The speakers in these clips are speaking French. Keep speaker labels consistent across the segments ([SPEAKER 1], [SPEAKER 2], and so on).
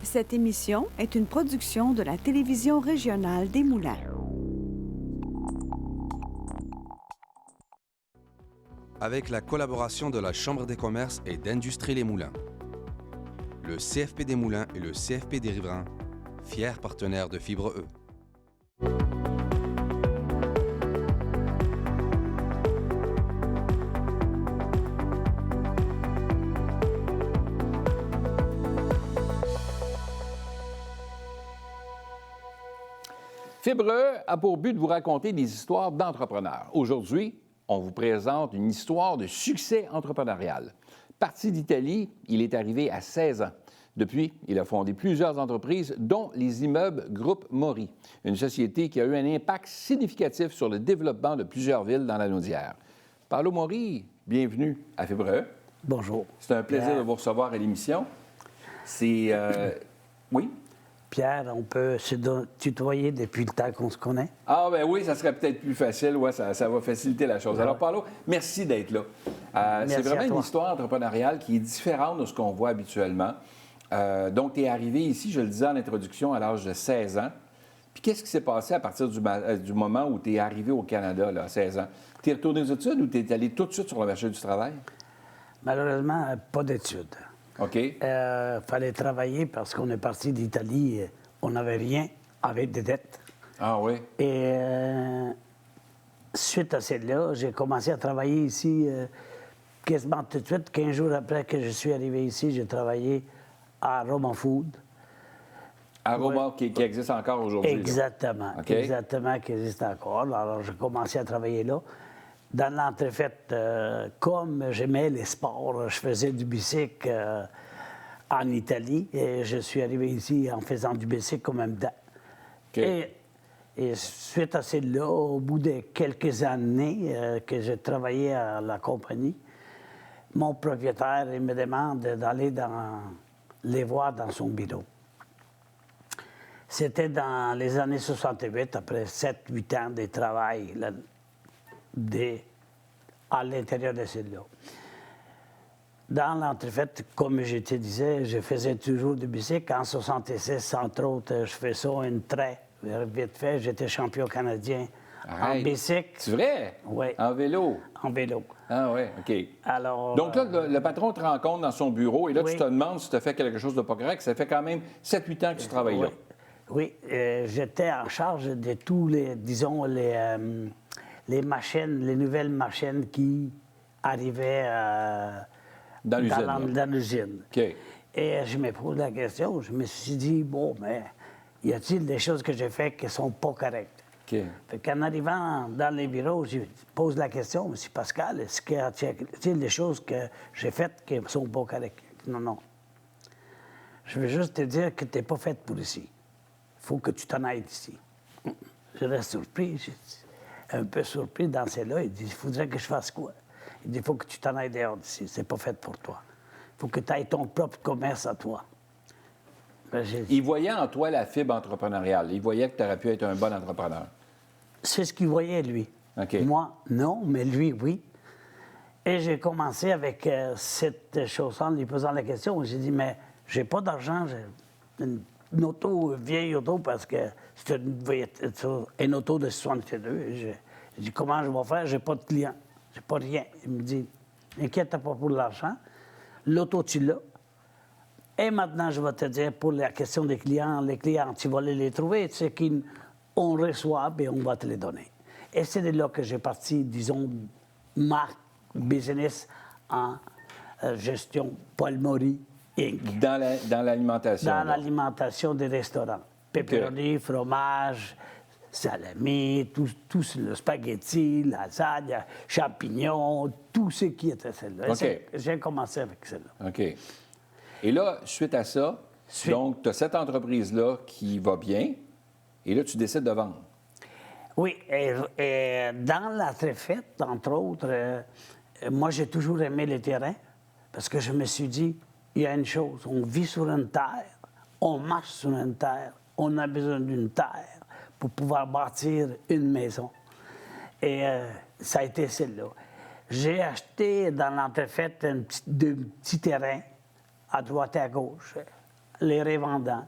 [SPEAKER 1] Cette émission est une production de la télévision régionale des Moulins.
[SPEAKER 2] Avec la collaboration de la Chambre des commerces et d'industrie Les Moulins, le CFP des Moulins et le CFP des Riverains, fiers partenaires de Fibre E.
[SPEAKER 3] Fibre E a pour but de vous raconter des histoires d'entrepreneurs. Aujourd'hui, on vous présente une histoire de succès entrepreneurial. Parti d'Italie, il est arrivé à 16 ans. Depuis, il a fondé plusieurs entreprises, dont les immeubles Groupe Maury, une société qui a eu un impact significatif sur le développement de plusieurs villes dans la Naudière. Paolo Maury, bienvenue à Fibre E.
[SPEAKER 4] Bonjour.
[SPEAKER 3] C'est un plaisir de vous recevoir à l'émission. Oui?
[SPEAKER 4] Pierre, on peut se tutoyer depuis le temps qu'on se connaît?
[SPEAKER 3] Ah, ben oui, ça serait peut-être plus facile. Ouais, ça va faciliter la chose. Alors, Paolo, merci d'être là. C'est vraiment une histoire entrepreneuriale qui est différente de ce qu'on voit habituellement. Donc, tu es arrivé ici, je le disais en introduction, à l'âge de 16 ans. Puis, qu'est-ce qui s'est passé à partir du moment où tu es arrivé au Canada, là, à 16 ans? Tu es retourné aux études ou tu es allé tout de suite sur le marché du travail?
[SPEAKER 4] Malheureusement, pas d'études.
[SPEAKER 3] OK.
[SPEAKER 4] Fallait travailler parce qu'on est parti d'Italie, on n'avait rien, avec des dettes.
[SPEAKER 3] Ah oui?
[SPEAKER 4] Et suite à celle-là, j'ai commencé à travailler ici quasiment tout de suite. 15 jours après que je suis arrivé ici, j'ai travaillé à Roma Food.
[SPEAKER 3] À Roma, qui existe encore aujourd'hui.
[SPEAKER 4] Exactement.
[SPEAKER 3] Okay.
[SPEAKER 4] Exactement, qui existe encore. Alors, j'ai commencé à travailler là. Dans l'entrefaite, comme j'aimais les sports, je faisais du bicycle en Italie et je suis arrivé ici en faisant du bicycle en même temps.
[SPEAKER 3] Okay.
[SPEAKER 4] Et suite à celle-là, au bout de quelques années que j'ai travaillé à la compagnie, mon propriétaire il me demande d'aller les voir dans son bureau. C'était dans les années 68, après 7-8 ans de travail à l'intérieur de celle-là. Dans l'entrefaite, comme je te disais, je faisais toujours du bicycle. En 66, entre autres, je fais ça une très vite fait. J'étais champion canadien en bicycle.
[SPEAKER 3] C'est vrai?
[SPEAKER 4] Oui.
[SPEAKER 3] En vélo?
[SPEAKER 4] En vélo.
[SPEAKER 3] Ah oui, OK.
[SPEAKER 4] Alors,
[SPEAKER 3] donc là, le patron te rencontre dans son bureau et là,
[SPEAKER 4] oui.
[SPEAKER 3] Tu te demandes si tu as fait quelque chose de pas correct. Ça fait quand même 7-8 ans que tu travailles là.
[SPEAKER 4] Oui, j'étais en charge de tous les, disons, les machines, les nouvelles machines qui arrivaient dans l'usine.
[SPEAKER 3] Okay.
[SPEAKER 4] Et je me pose la question, je me suis dit, bon, mais y a-t-il des choses que j'ai faites qui ne sont pas correctes?
[SPEAKER 3] Okay.
[SPEAKER 4] Fait qu'en arrivant dans les bureaux, je pose la question, M. Pascal, est-ce qu'il y a-t-il des choses que j'ai faites qui ne sont pas correctes? Non, non. Je veux juste te dire que tu n'es pas faite pour ici. Il faut que tu t'en ailles d'ici. Je reste surpris, un peu surpris dans celle-là. Il dit, il faudrait que je fasse quoi? Il dit, il faut que tu t'en ailles dehors d'ici. C'est pas fait pour toi. Il faut que tu ailles ton propre commerce à toi. Ben,
[SPEAKER 3] il voyait en toi la fibre entrepreneuriale. Il voyait que tu aurais pu être un bon entrepreneur.
[SPEAKER 4] C'est ce qu'il voyait, lui.
[SPEAKER 3] Okay.
[SPEAKER 4] Moi, non, mais lui, oui. Et j'ai commencé avec cette chose-là en lui posant la question. J'ai dit, mais j'ai pas d'argent, j'ai une auto, vieille auto, parce que c'était une auto de 62. J'ai dit, comment je vais faire? J'ai pas de clients. J'ai pas rien. Il me dit, inquiète pas pour l'argent. L'auto, tu l'as. Et maintenant, je vais te dire, pour la question des clients, les clients, tu vas les trouver. C'est qu'on reçoit et on va te les donner. Et c'est de là que j'ai parti, disons, ma business en gestion Paul Maury Inc.
[SPEAKER 3] Dans l'alimentation?
[SPEAKER 4] Dans l'alimentation des restaurants. Pepperoni, fromage, salami, tout le spaghetti, lasagne, champignons, tout ce qui était celle-là.
[SPEAKER 3] Okay.
[SPEAKER 4] J'ai commencé avec celle-là.
[SPEAKER 3] OK. Et là, suite à ça, donc, tu as cette entreprise-là qui va bien, et là, tu décides de vendre.
[SPEAKER 4] Oui, et dans la Tréfette, entre autres, moi, j'ai toujours aimé les terrains, parce que je me suis dit, il y a une chose, on vit sur une terre, on marche sur une terre, on a besoin d'une terre pour pouvoir bâtir une maison. Et ça a été celle-là. J'ai acheté dans l'entrefaite deux petits terrains à droite et à gauche. les revendants.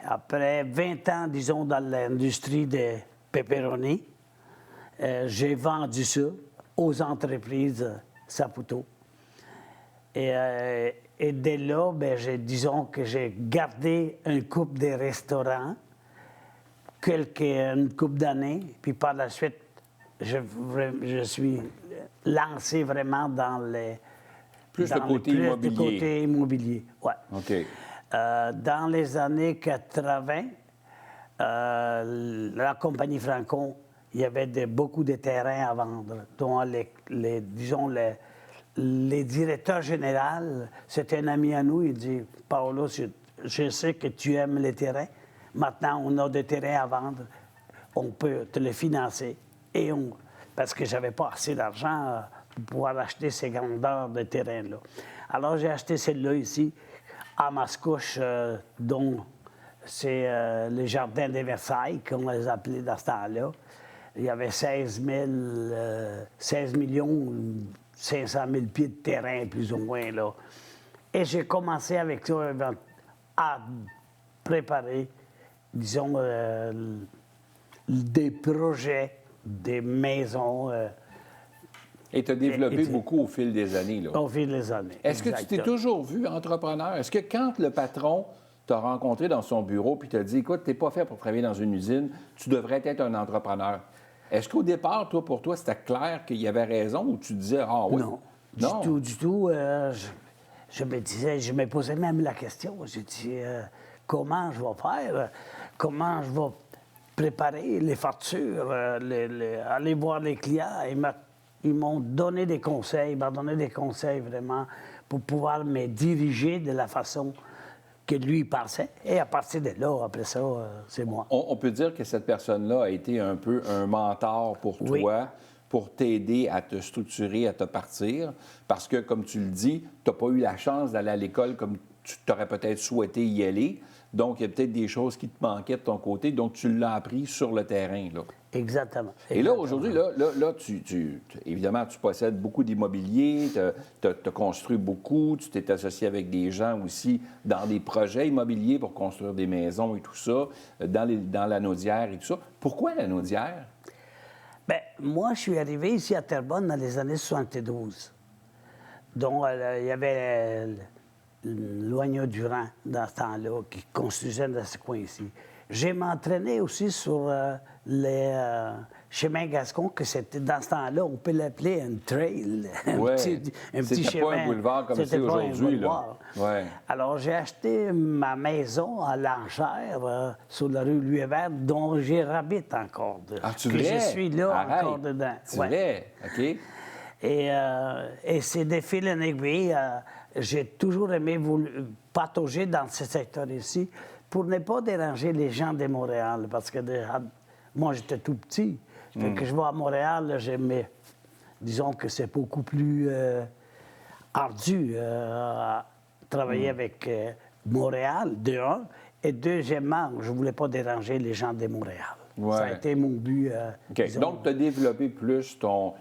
[SPEAKER 4] Après 20 ans, disons, dans l'industrie des pepperoni, j'ai vendu ça aux entreprises Saputo. Et dès là, disons que j'ai gardé une couple de restaurants, une couple d'années, puis par la suite, je suis lancé vraiment dans les...
[SPEAKER 3] Plus le côté
[SPEAKER 4] plus
[SPEAKER 3] immobilier.
[SPEAKER 4] le côté immobilier, ouais.
[SPEAKER 3] OK.
[SPEAKER 4] Dans les années 80, la compagnie Franco, il y avait beaucoup de terrains à vendre, dont les directeurs généraux, c'était un ami à nous, il dit « Paolo, je sais que tu aimes les terrains. Maintenant, on a des terrains à vendre. On peut te les financer. » Parce que je n'avais pas assez d'argent pour pouvoir acheter ces grandeurs de terrains-là. Alors, j'ai acheté celle-là ici, à Mascouche, dont c'est les jardins de Versailles, qu'on les appelait dans ce temps-là. Il y avait 16 millions 500 000 pieds de terrain, plus ou moins, là. Et j'ai commencé avec ça à préparer, disons, des projets, des maisons.
[SPEAKER 3] Et tu as développé beaucoup au fil des années, là.
[SPEAKER 4] Au fil des années.
[SPEAKER 3] Est-ce que tu t'es toujours vu entrepreneur? Est-ce que quand le patron t'a rencontré dans son bureau puis t'a dit « Écoute, tu n'es pas fait pour travailler dans une usine, tu devrais être un entrepreneur », est-ce qu'au départ, pour toi, c'était clair qu'il y avait raison ou tu disais « Ah oui? »
[SPEAKER 4] Non, du tout. Je me posais même la question. J'ai dit comment je vais faire? Comment je vais préparer les factures? Aller voir les clients? Ils m'ont donné des conseils. Ils m'ont donné des conseils vraiment pour pouvoir me diriger de la façon que lui pensait. Et à partir de là, après ça, c'est moi.
[SPEAKER 3] On peut dire que cette personne-là a été un peu un mentor pour toi, pour t'aider à te structurer, à te partir, parce que, comme tu le dis, tu n'as pas eu la chance d'aller à l'école comme tu t'aurais peut-être souhaité y aller. Donc, il y a peut-être des choses qui te manquaient de ton côté, donc tu l'as appris sur le terrain, là.
[SPEAKER 4] Exactement.
[SPEAKER 3] Et là, aujourd'hui, évidemment, tu possèdes beaucoup d'immobilier, tu as construit beaucoup, tu t'es associé avec des gens aussi dans des projets immobiliers pour construire des maisons et tout ça, dans la Naudière et tout ça. Pourquoi la Naudière?
[SPEAKER 4] Bien, moi, je suis arrivé ici à Terrebonne dans les années 72. Donc, il y avait Loignot Durand dans ce temps-là qui construisait dans ce coin-ci. J'ai m'entraîné aussi sur les chemins gascons, que c'était dans ce temps-là, on peut l'appeler un trail.
[SPEAKER 3] Oui,
[SPEAKER 4] un petit
[SPEAKER 3] c'était pas un boulevard comme c'est aujourd'hui, là. Ouais.
[SPEAKER 4] Alors, j'ai acheté ma maison à l'enchère sur la rue Louis-Hébert, dont j'habite encore.
[SPEAKER 3] Tu vrai?
[SPEAKER 4] Je suis là encore dedans.
[SPEAKER 3] C'est vrai? OK.
[SPEAKER 4] Et c'est de fil en aiguille. J'ai toujours aimé patauger dans ce secteur ici pour ne pas déranger les gens de Montréal. Parce que moi, j'étais tout petit. Fait que je vais à Montréal, j'aimais. Disons que c'est beaucoup plus ardu à travailler avec Montréal, de un. Et deuxièmement, je ne voulais pas déranger les gens de Montréal.
[SPEAKER 3] Ouais.
[SPEAKER 4] Ça a été mon but.
[SPEAKER 3] OK. Donc, tu as développé plus ton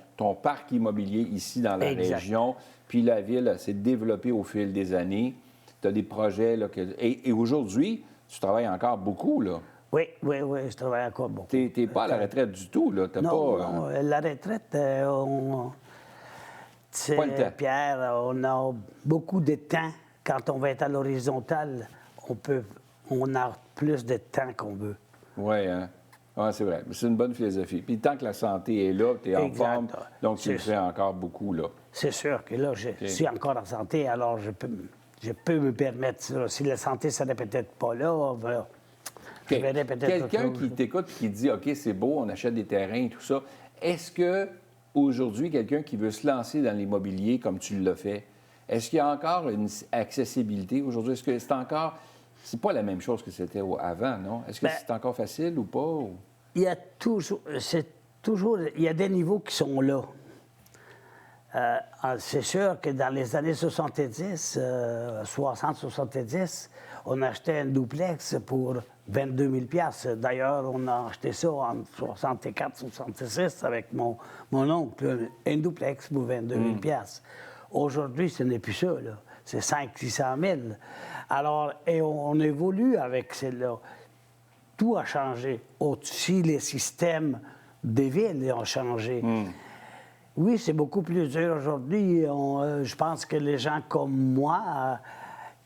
[SPEAKER 3] parc immobilier ici dans la région, puis la ville s'est développée au fil des années. Tu as des projets, là, et aujourd'hui, tu travailles encore beaucoup, là.
[SPEAKER 4] Oui, je travaille encore beaucoup.
[SPEAKER 3] Tu n'es pas à la retraite du tout, là?
[SPEAKER 4] Non, la retraite,
[SPEAKER 3] pas le temps.
[SPEAKER 4] Pierre, on a beaucoup de temps. Quand on va être à l'horizontale, on a plus de temps qu'on veut.
[SPEAKER 3] Oui, hein? Oui, c'est vrai. C'est une bonne philosophie. Puis tant que la santé est là, tu es en forme, donc tu le fais encore beaucoup, là.
[SPEAKER 4] C'est sûr que là, je suis encore en santé, alors je peux me permettre ça. Si la santé ne serait peut-être pas là, je verrais peut-être
[SPEAKER 3] quelqu'un qui t'écoute et qui dit « OK, c'est beau, on achète des terrains et tout ça », est-ce que aujourd'hui, quelqu'un qui veut se lancer dans l'immobilier comme tu l'as fait, est-ce qu'il y a encore une accessibilité aujourd'hui? Est-ce que c'est encore... C'est pas la même chose que c'était avant, non? Est-ce que c'est encore facile ou pas?
[SPEAKER 4] Il y a toujours... Il y a des niveaux qui sont là. C'est sûr que dans les années 70, 60-70, on achetait un duplex pour 22 000 $. D'ailleurs, on a acheté ça en 64-66 avec mon oncle, un duplex pour 22 000 $. Aujourd'hui, ce n'est plus ça, là. c'est 500 000 $. Alors, et on évolue avec celle-là. Tout a changé. Aussi, les systèmes des villes ont changé. Oui, c'est beaucoup plus dur aujourd'hui. Je pense que les gens comme moi,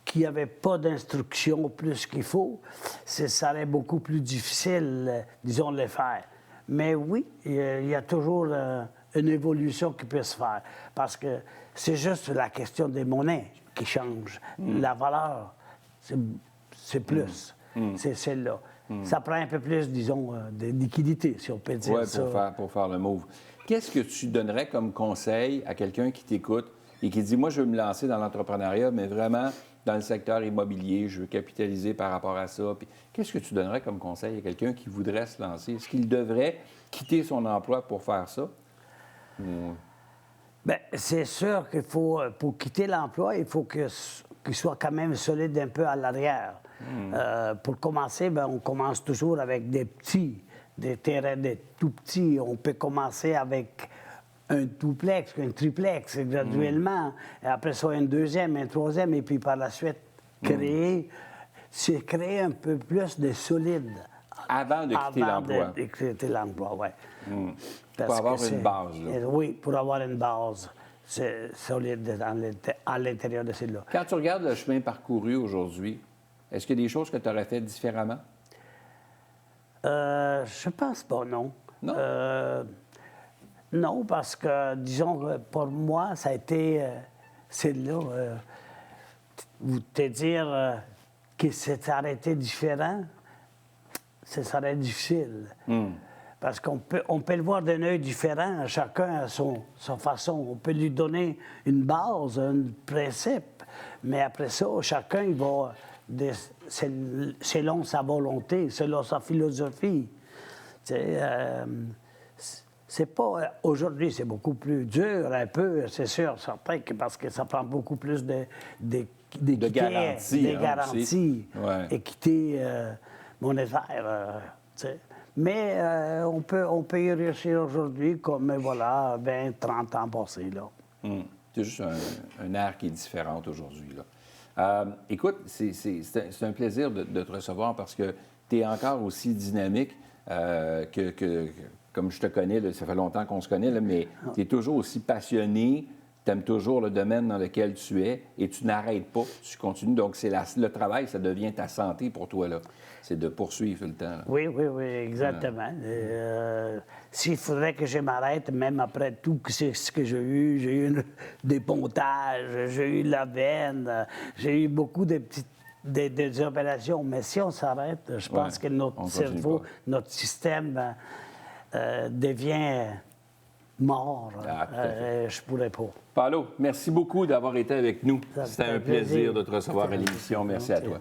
[SPEAKER 4] qui n'avaient pas d'instruction plus qu'il faut, ça serait beaucoup plus difficile, disons, de les faire. Mais oui, il y a toujours une évolution qui peut se faire. Parce que c'est juste la question des monnaies qui change. La valeur, c'est plus. C'est celle-là. Ça prend un peu plus, disons, de liquidité, si on peut dire ça.
[SPEAKER 3] Oui, pour faire le move. Qu'est-ce que tu donnerais comme conseil à quelqu'un qui t'écoute et qui dit, moi, je veux me lancer dans l'entrepreneuriat, mais vraiment dans le secteur immobilier, je veux capitaliser par rapport à ça. Puis, qu'est-ce que tu donnerais comme conseil à quelqu'un qui voudrait se lancer? Est-ce qu'il devrait quitter son emploi pour faire ça?
[SPEAKER 4] Bien, c'est sûr qu'il faut, pour quitter l'emploi, il faut qu'il soit quand même solide un peu à l'arrière. Pour commencer, bien, on commence toujours avec des terrains des tout petits. On peut commencer avec un duplex, un triplex, graduellement. Et après ça, un deuxième, un troisième, et puis par la suite, créer un peu plus de solide.
[SPEAKER 3] Avant de quitter l'emploi.
[SPEAKER 4] Avant de quitter l'emploi, oui.
[SPEAKER 3] Pour avoir une base, là.
[SPEAKER 4] Oui, pour avoir une base solide à l'intérieur de celle-là.
[SPEAKER 3] Quand tu regardes le chemin parcouru aujourd'hui, est-ce qu'il y a des choses que tu aurais fait différemment?
[SPEAKER 4] Je pense pas, non.
[SPEAKER 3] Non?
[SPEAKER 4] Non, parce que, disons, pour moi, ça a été celle-là. Te dire que c'est arrêté différent, ce serait difficile. Parce qu'on peut le voir d'un œil différent, chacun a sa façon. On peut lui donner une base, un principe, mais après ça, chacun il va selon sa volonté, selon sa philosophie. C'est pas... Aujourd'hui, c'est beaucoup plus dur, un peu, c'est sûr, certain, parce que ça prend beaucoup plus de garanties,
[SPEAKER 3] ouais.
[SPEAKER 4] Équité monétaire, mais on peut y réussir aujourd'hui comme, voilà, 20, 30 ans passés, là.
[SPEAKER 3] C'est juste un air qui est différent aujourd'hui, là. Écoute, c'est un plaisir de te recevoir parce que tu es encore aussi dynamique que comme je te connais, là, ça fait longtemps qu'on se connaît, là, mais tu es toujours aussi passionné, tu aimes toujours le domaine dans lequel tu es et tu n'arrêtes pas, tu continues. Donc, le travail, ça devient ta santé pour toi, là. C'est de poursuivre tout le temps, là.
[SPEAKER 4] Oui, exactement. S'il faudrait que je m'arrête, même après tout ce que j'ai eu des pontages, j'ai eu la veine, j'ai eu beaucoup de petites des opérations. Mais si on s'arrête, je pense que notre cerveau, notre système devient mort. Je pourrais pas.
[SPEAKER 3] Paolo, merci beaucoup d'avoir été avec nous. C'était un plaisir de te recevoir à l'émission. Merci à toi.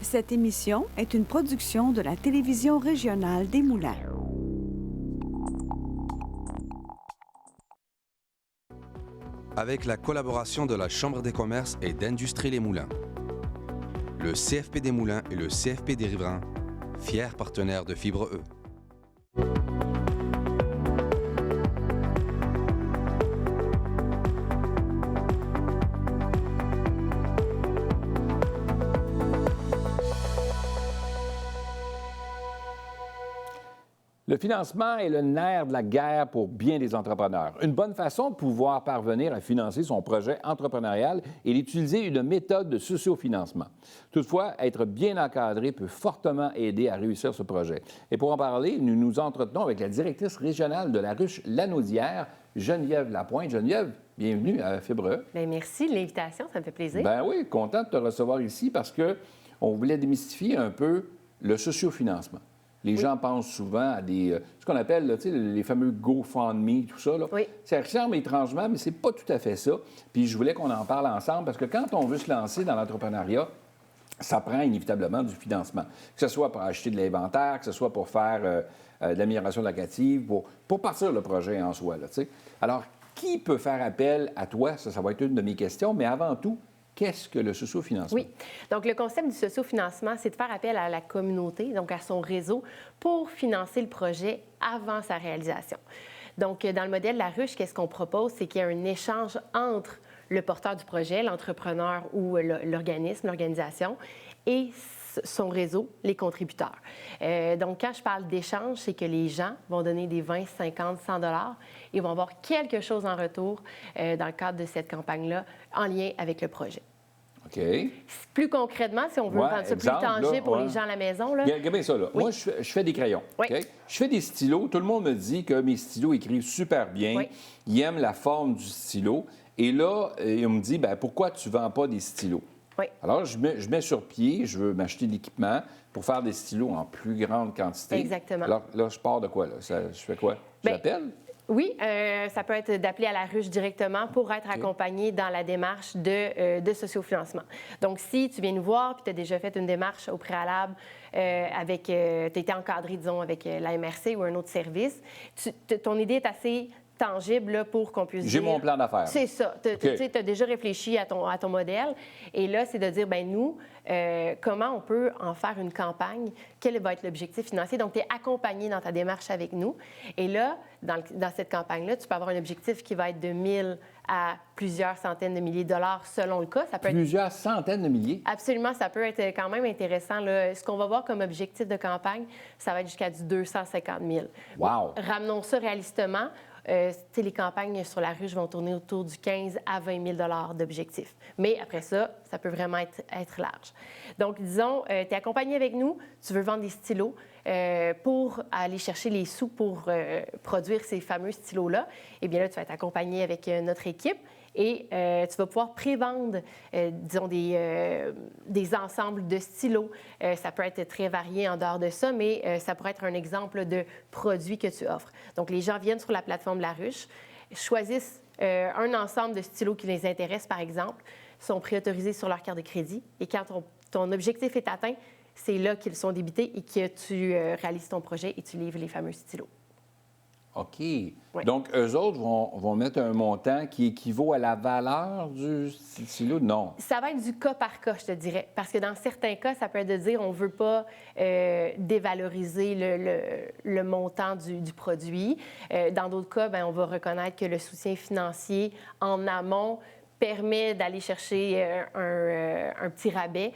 [SPEAKER 1] Cette émission est une production de la télévision régionale des Moulins.
[SPEAKER 2] avec la collaboration de la Chambre des commerces et d'industrie Les Moulins. Le CFP des Moulins et le CFP des Riverains, fiers partenaires de Fibre E.
[SPEAKER 3] Le financement est le nerf de la guerre pour bien des entrepreneurs. Une bonne façon de pouvoir parvenir à financer son projet entrepreneurial est d'utiliser une méthode de sociofinancement. Toutefois, être bien encadré peut fortement aider à réussir ce projet. Et pour en parler, nous nous entretenons avec la directrice régionale de la ruche Lanaudière, Geneviève Lapointe. Geneviève, bienvenue à Fibre E.
[SPEAKER 5] Bien, merci de l'invitation, ça me fait plaisir.
[SPEAKER 3] Ben oui, content de te recevoir ici parce qu'on voulait démystifier un peu le sociofinancement. Les gens pensent souvent à ce qu'on appelle là, les fameux GoFundMe, tout ça. Là.
[SPEAKER 5] Oui.
[SPEAKER 3] Ça ressemble étrangement, mais c'est pas tout à fait ça. Puis je voulais qu'on en parle ensemble parce que quand on veut se lancer dans l'entrepreneuriat, ça prend inévitablement du financement. Que ce soit pour acheter de l'inventaire, que ce soit pour faire de l'amélioration locative, pour partir le projet en soi. Là, alors, qui peut faire appel à toi? Ça va être une de mes questions, mais avant tout, qu'est-ce que le sociofinancement?
[SPEAKER 5] Oui. Donc, le concept du sociofinancement, c'est de faire appel à la communauté, donc à son réseau, pour financer le projet avant sa réalisation. Donc, dans le modèle de la ruche, qu'est-ce qu'on propose? C'est qu'il y a un échange entre le porteur du projet, l'entrepreneur ou l'organisme, l'organisation, et son réseau, les contributeurs. Donc, quand je parle d'échange, c'est que les gens vont donner des 20, 50, 100 $ et vont avoir quelque chose en retour dans le cadre de cette campagne-là en lien avec le projet.
[SPEAKER 3] OK.
[SPEAKER 5] Plus concrètement, si on veut rendre ça plus tangible pour les gens à la maison. Là.
[SPEAKER 3] Regarde bien ça. Là.
[SPEAKER 5] Oui.
[SPEAKER 3] Moi, je fais des crayons.
[SPEAKER 5] Oui.
[SPEAKER 3] OK? Je fais des stylos. Tout le monde me dit que mes stylos écrivent super bien.
[SPEAKER 5] Oui.
[SPEAKER 3] Ils aiment la forme du stylo. Et là, on me dit, bien, pourquoi tu ne vends pas des stylos?
[SPEAKER 5] Oui.
[SPEAKER 3] Alors, je mets sur pied, je veux m'acheter de l'équipement pour faire des stylos en plus grande quantité.
[SPEAKER 5] Exactement.
[SPEAKER 3] Alors, là, je pars de quoi? Là? Je fais quoi? J'appelle?
[SPEAKER 5] Oui, ça peut être d'appeler à la ruche directement pour être accompagné dans la démarche de sociofinancement. Donc, si tu viens nous voir et tu as déjà fait une démarche au préalable tu as été encadré, disons, avec la MRC ou un autre service, ton idée est assez tangible là, pour qu'on puisse dire...
[SPEAKER 3] J'ai mon plan d'affaires.
[SPEAKER 5] C'est ça. Tu as déjà réfléchi à ton modèle. Et là, c'est de dire, bien nous, comment on peut en faire une campagne? Quel va être l'objectif financier? Donc, tu es accompagné dans ta démarche avec nous. Et là, dans cette campagne-là, tu peux avoir un objectif qui va être de 1 000 à plusieurs centaines de milliers de dollars selon le cas. Ça peut être...
[SPEAKER 3] Plusieurs centaines de milliers?
[SPEAKER 5] Absolument, ça peut être quand même intéressant. Là. Ce qu'on va voir comme objectif de campagne, ça va être jusqu'à du 250 000.
[SPEAKER 3] Wow!
[SPEAKER 5] Ramenons ça réalistement. Les campagnes sur la ruche vont tourner autour du 15 à 20 000 $ d'objectifs. Mais après ça, ça peut vraiment être large. Donc, disons, tu es accompagné avec nous, tu veux vendre des stylos pour aller chercher les sous pour produire ces fameux stylos-là. Eh bien là, tu vas être accompagné avec notre équipe. Et tu vas pouvoir prévendre, disons, des ensembles de stylos. Ça peut être très varié en dehors de ça, mais ça pourrait être un exemple de produit que tu offres. Donc, les gens viennent sur la plateforme de la ruche, choisissent un ensemble de stylos qui les intéresse, par exemple, sont préautorisés sur leur carte de crédit. Et quand ton objectif est atteint, c'est là qu'ils sont débités et que tu réalises ton projet et tu livres les fameux stylos.
[SPEAKER 3] OK.
[SPEAKER 5] Oui.
[SPEAKER 3] Donc, eux autres vont mettre un montant qui équivaut à la valeur du stylo? Non.
[SPEAKER 5] Ça va être du cas par cas, je te dirais. Parce que dans certains cas, ça peut être de dire on ne veut pas dévaloriser le montant du produit. Dans d'autres cas, bien, on va reconnaître que le soutien financier en amont permet d'aller chercher un petit rabais.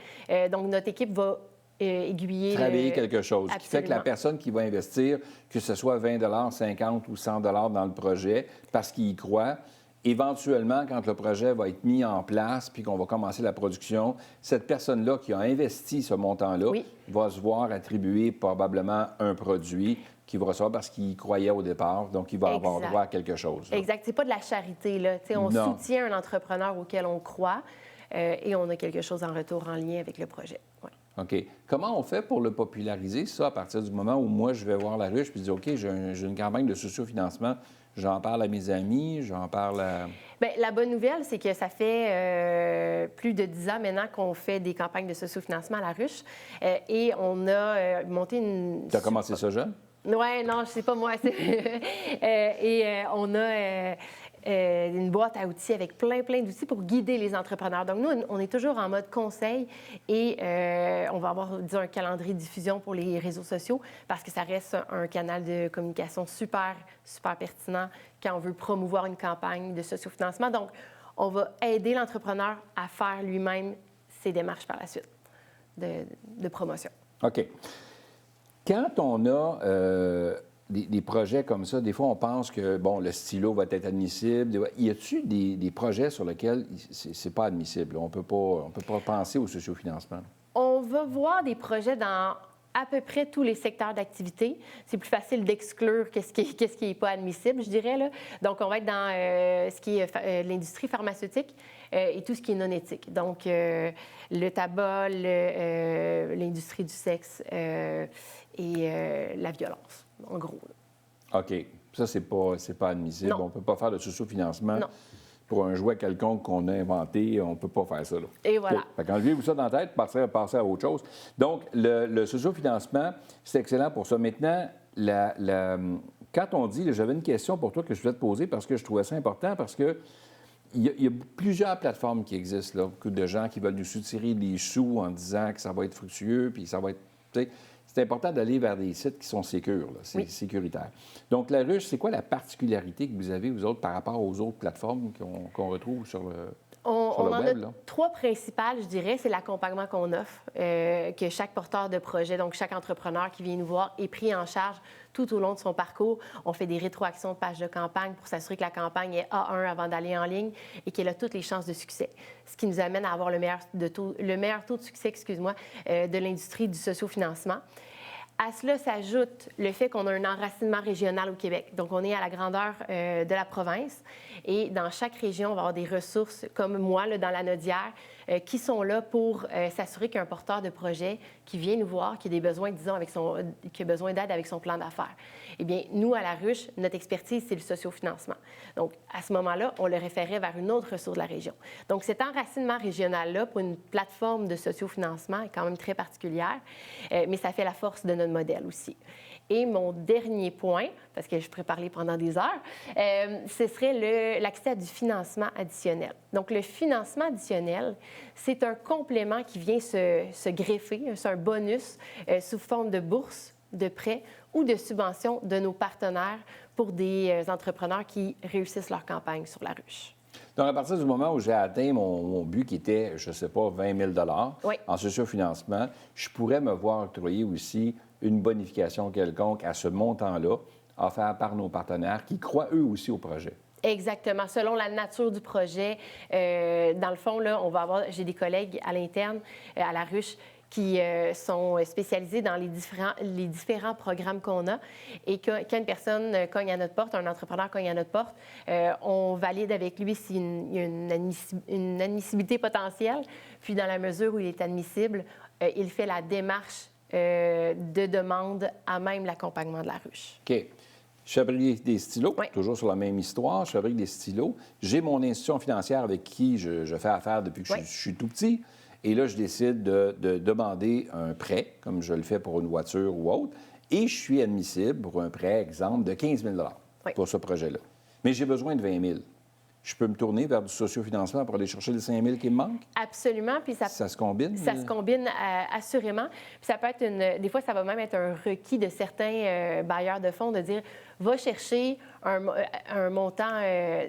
[SPEAKER 5] Donc, notre équipe va aiguiller...
[SPEAKER 3] Travailler quelque chose.
[SPEAKER 5] Absolument.
[SPEAKER 3] Qui fait que la personne qui va investir, que ce soit 20 50 ou 100 dans le projet, parce qu'il y croit, éventuellement, quand le projet va être mis en place puis qu'on va commencer la production, cette personne-là qui a investi ce montant-là va se voir attribuer probablement un produit qu'il va recevoir parce qu'il y croyait au départ, donc il va avoir droit à quelque chose. Là.
[SPEAKER 5] Exact. C'est pas de la charité, là. On soutient un entrepreneur auquel on croit et on a quelque chose en retour en lien avec le projet. Ouais.
[SPEAKER 3] OK. Comment on fait pour le populariser, ça, à partir du moment où moi, je vais voir la ruche puis dire, OK, j'ai une campagne de sociofinancement, j'en parle à mes amis, j'en parle à...
[SPEAKER 5] Bien, la bonne nouvelle, c'est que ça fait plus de 10 ans maintenant qu'on fait des campagnes de sociofinancement à la ruche et on a monté une...
[SPEAKER 3] Tu as commencé ça jeune?
[SPEAKER 5] Oui, non, je sais pas moi. On a une boîte à outils avec plein d'outils pour guider les entrepreneurs. Donc, nous, on est toujours en mode conseil et on va avoir, disons, un calendrier de diffusion pour les réseaux sociaux parce que ça reste un canal de communication super pertinent quand on veut promouvoir une campagne de sociofinancement. Donc, on va aider l'entrepreneur à faire lui-même ses démarches par la suite de promotion.
[SPEAKER 3] OK. Quand on a des projets comme ça, des fois, on pense que, bon, le stylo va être admissible. Y a-t-il des projets sur lesquels c'est pas admissible? On peut pas penser au sociofinancement.
[SPEAKER 5] On va voir des projets dans à peu près tous les secteurs d'activité. C'est plus facile d'exclure qu'est-ce qui n'est pas admissible, je dirais, là. Donc, on va être dans ce qui est l'industrie pharmaceutique et tout ce qui est non éthique. Donc, le tabac, l'industrie du sexe et la violence, en gros. Là.
[SPEAKER 3] OK. Ça, c'est pas admissible.
[SPEAKER 5] Non.
[SPEAKER 3] On ne peut pas faire de sociofinancement.
[SPEAKER 5] Non.
[SPEAKER 3] Pour un jouet quelconque qu'on a inventé, on ne peut pas faire ça. Là.
[SPEAKER 5] Et voilà.
[SPEAKER 3] Okay. Fait qu'enlevez-vous ça dans la tête, passez à autre chose. Donc, le sociofinancement, c'est excellent pour ça. Maintenant, quand on dit, j'avais une question pour toi que je voulais te poser parce que je trouvais ça important, parce que il y a plusieurs plateformes qui existent, là. Beaucoup de gens qui veulent nous soutirer des sous en disant que ça va être fructueux, puis ça va être... C'est important d'aller vers des sites qui sont sécures, là. C'est sécuritaire. Donc, la ruche, c'est quoi la particularité que vous avez, vous autres, par rapport aux autres plateformes qu'on retrouve sur le web?
[SPEAKER 5] On en a trois principales, je dirais. C'est l'accompagnement qu'on offre, que chaque porteur de projet, donc chaque entrepreneur qui vient nous voir, est pris en charge tout au long de son parcours. On fait des rétroactions de pages de campagne pour s'assurer que la campagne est A1 avant d'aller en ligne et qu'elle a toutes les chances de succès. Ce qui nous amène à avoir le meilleur taux de succès, de l'industrie du sociofinancement. À cela s'ajoute le fait qu'on a un enracinement régional au Québec. Donc, on est à la grandeur de la province et dans chaque région, on va avoir des ressources comme moi, là, dans la Nodière, qui sont là pour s'assurer qu'un porteur de projet qui vient nous voir, qui a des besoins, disons, qui a besoin d'aide avec son plan d'affaires. Eh bien, nous, à la ruche, notre expertise, c'est le sociofinancement. Donc, à ce moment-là, on le référait vers une autre ressource de la région. Donc, cet enracinement régional-là, pour une plateforme de sociofinancement, est quand même très particulière, mais ça fait la force de notre modèle aussi. Et mon dernier point, parce que je pourrais parler pendant des heures, ce serait l'accès à du financement additionnel. Donc, le financement additionnel, c'est un complément qui vient se greffer, c'est un bonus sous forme de bourse, de prêt ou de subvention de nos partenaires pour des entrepreneurs qui réussissent leur campagne sur la ruche.
[SPEAKER 3] Donc, à partir du moment où j'ai atteint mon but qui était, je ne sais pas, 20 000 en sociofinancement, je pourrais me voir octroyer aussi une bonification quelconque à ce montant-là, offert par nos partenaires qui croient eux aussi au projet.
[SPEAKER 5] Exactement. Selon la nature du projet, dans le fond, là, j'ai des collègues à l'interne, à la ruche, qui sont spécialisés dans les différents programmes qu'on a. Et quand une personne cogne à notre porte, un entrepreneur cogne à notre porte, on valide avec lui s'il y a une admissibilité potentielle. Puis, dans la mesure où il est admissible, il fait la démarche de demande à même l'accompagnement de la ruche.
[SPEAKER 3] OK. Je fabrique des stylos,
[SPEAKER 5] oui.
[SPEAKER 3] Toujours sur la même histoire. Je fabrique des stylos. J'ai mon institution financière avec qui je fais affaire depuis que je suis tout petit. Et là, je décide de demander un prêt, comme je le fais pour une voiture ou autre, et je suis admissible pour un prêt, exemple, de 15 000 pour ce projet-là. Mais j'ai besoin de 20 000. Je peux me tourner vers du sociofinancement pour aller chercher les 5 000 qui me manquent?
[SPEAKER 5] Absolument. Puis ça se combine? Ça se combine assurément. Puis ça peut être des fois, ça va même être un requis de certains bailleurs de fonds de dire va chercher un montant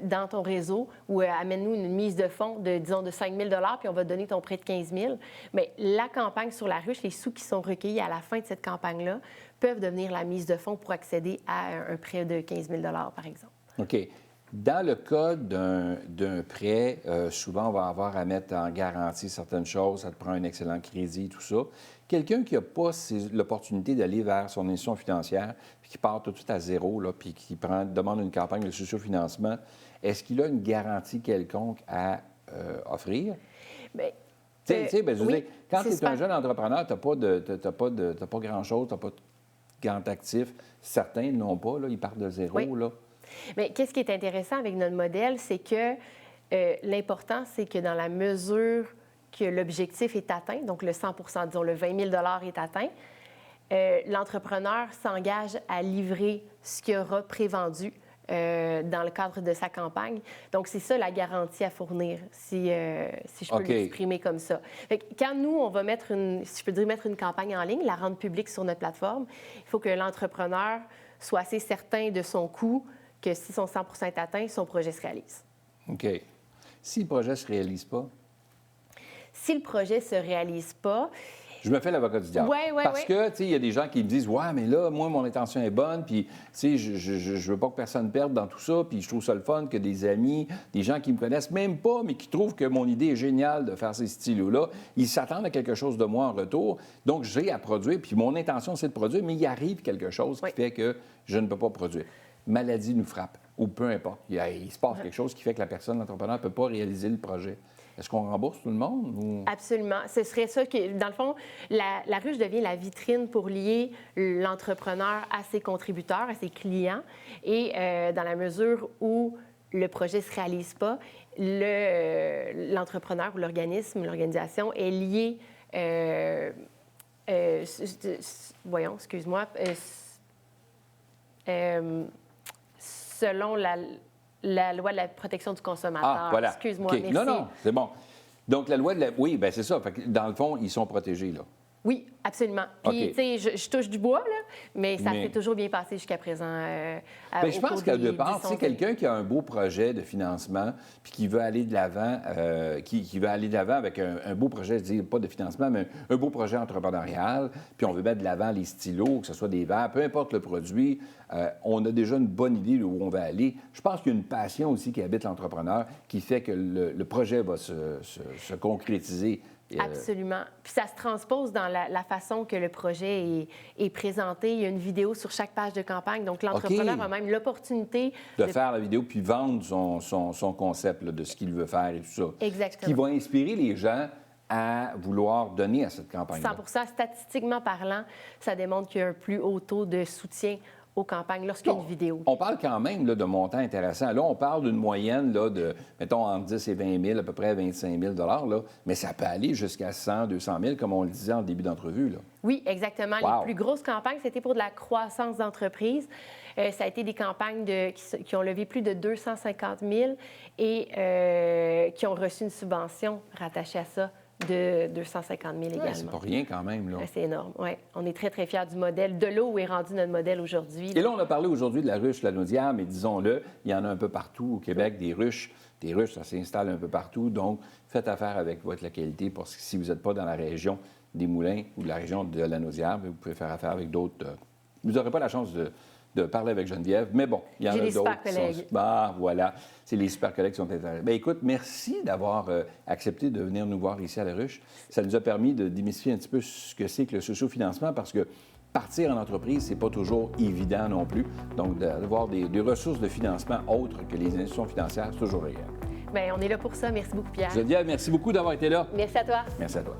[SPEAKER 5] dans ton réseau ou amène-nous une mise de fonds de, disons, de 5 000 puis on va te donner ton prêt de 15 000 Mais la campagne sur la ruche, les sous qui sont recueillis à la fin de cette campagne-là peuvent devenir la mise de fonds pour accéder à un prêt de 15 000 par exemple. OK.
[SPEAKER 3] Dans le cas d'un prêt, souvent, on va avoir à mettre en garantie certaines choses. Ça te prend un excellent crédit, tout ça. Quelqu'un qui n'a pas l'opportunité d'aller vers son institution financière, puis qui part tout de suite à zéro, là, puis qui demande une campagne de sociofinancement, est-ce qu'il a une garantie quelconque à offrir? Bien, je veux dire, quand tu es un jeune entrepreneur, tu n'as pas grand-chose, tu n'as pas de grand actif. Certains n'ont pas, là, ils partent de zéro.
[SPEAKER 5] Oui.
[SPEAKER 3] Là.
[SPEAKER 5] Mais qu'est-ce qui est intéressant avec notre modèle, c'est que l'important, c'est que dans la mesure que l'objectif est atteint, donc le 100 disons le 20 000 est atteint, l'entrepreneur s'engage à livrer ce qu'il aura prévendu dans le cadre de sa campagne. Donc, c'est ça la garantie à fournir, si je peux l'exprimer comme ça. Fait que quand nous, on va mettre si je peux dire, mettre une campagne en ligne, la rendre publique sur notre plateforme, il faut que l'entrepreneur soit assez certain de son coût que si son 100 % est atteint, son projet se réalise.
[SPEAKER 3] OK. Si le projet ne se réalise pas?
[SPEAKER 5] Si le projet ne se réalise pas...
[SPEAKER 3] Je me fais l'avocat du diable. Parce que, tu sais, il y a des gens qui me disent « Ouais, mais là, moi, mon intention est bonne, puis, tu sais, je veux pas que personne perde dans tout ça, puis je trouve ça le fun que des amis, des gens qui me connaissent même pas, mais qui trouvent que mon idée est géniale de faire ces stylos-là, ils s'attendent à quelque chose de moi en retour. Donc, j'ai à produire, puis mon intention, c'est de produire, mais il arrive quelque chose qui fait que je ne peux pas produire. Maladie nous frappe, ou peu importe. Il se passe quelque chose qui fait que la personne, l'entrepreneur, ne peut pas réaliser le projet. Est-ce qu'on rembourse tout le monde? Ou...
[SPEAKER 5] Absolument. Ce serait ça que, dans le fond, la ruche devient la vitrine pour lier l'entrepreneur à ses contributeurs, à ses clients. Et dans la mesure où le projet ne se réalise pas, l'entrepreneur ou l'organisme, l'organisation est lié... voyons, excuse-moi. Selon la loi de la protection du consommateur.
[SPEAKER 3] Ah, voilà.
[SPEAKER 5] Excuse-moi,
[SPEAKER 3] okay.
[SPEAKER 5] merci.
[SPEAKER 3] Non, c'est bon. Donc, la loi de la... Oui, bien, c'est ça. Fait que, dans le fond, ils sont protégés, là.
[SPEAKER 5] Oui, absolument. Puis, tu sais, je touche du bois, là, mais ça s'est toujours bien passé jusqu'à présent.
[SPEAKER 3] Bien, je pense qu'à départ, c'est quelqu'un qui a un beau projet de financement puis qui veut aller de l'avant, qui veut aller de l'avant avec un beau projet, je dis pas de financement, mais un beau projet entrepreneurial, puis on veut mettre de l'avant les stylos, que ce soit des verres, peu importe le produit, on a déjà une bonne idée de où on va aller. Je pense qu'il y a une passion aussi qui habite l'entrepreneur qui fait que le projet va se concrétiser.
[SPEAKER 5] Absolument. Puis ça se transpose dans la façon que le projet est présenté. Il y a une vidéo sur chaque page de campagne. Donc, l'entrepreneur a même l'opportunité
[SPEAKER 3] de faire la vidéo puis vendre son concept là, de ce qu'il veut faire et tout ça.
[SPEAKER 5] Exactement.
[SPEAKER 3] Ce qui va inspirer les gens à vouloir donner à cette campagne-là.
[SPEAKER 5] 100 statistiquement parlant, ça démontre qu'il y a un plus haut taux de soutien aux campagnes lorsqu'il y a une vidéo.
[SPEAKER 3] On parle quand même là, de montants intéressants. Là, on parle d'une moyenne là, de, mettons, entre 10 et 20 000, à peu près 25 000 là, mais ça peut aller jusqu'à 100, 200 000, comme on le disait en début d'entrevue. Là.
[SPEAKER 5] Oui, exactement.
[SPEAKER 3] Wow.
[SPEAKER 5] Les plus grosses campagnes, c'était pour de la croissance d'entreprise. Ça a été des campagnes qui ont levé plus de 250 000 et qui ont reçu une subvention rattachée à ça de 250 000 également.
[SPEAKER 3] C'est pas rien quand même. Là.
[SPEAKER 5] C'est énorme, oui. On est très, très fiers du modèle, de là où est rendu notre modèle aujourd'hui.
[SPEAKER 3] Et là, on a parlé aujourd'hui de la ruche Lanaudière, mais disons-le, il y en a un peu partout au Québec, des ruches. Des ruches, ça s'installe un peu partout. Donc, faites affaire avec votre localité parce que si vous n'êtes pas dans la région des Moulins ou de la région de Lanaudière, vous pouvez faire affaire avec d'autres. Vous n'aurez pas la chance de parler avec Geneviève, mais bon, il y en a d'autres.
[SPEAKER 5] J'ai des super collègues.
[SPEAKER 3] Voilà, c'est les super collègues qui sont intéressés. Bien, écoute, merci d'avoir accepté de venir nous voir ici à La Ruche. Ça nous a permis de démystifier un petit peu ce que c'est que le socio-financement parce que partir en entreprise, c'est pas toujours évident non plus. Donc, d'avoir des ressources de financement autres que les institutions financières, c'est toujours agréable.
[SPEAKER 5] Bien, on est là pour ça. Merci beaucoup, Pierre.
[SPEAKER 3] Geneviève, merci beaucoup d'avoir été là.
[SPEAKER 5] Merci à toi.
[SPEAKER 3] Merci à toi.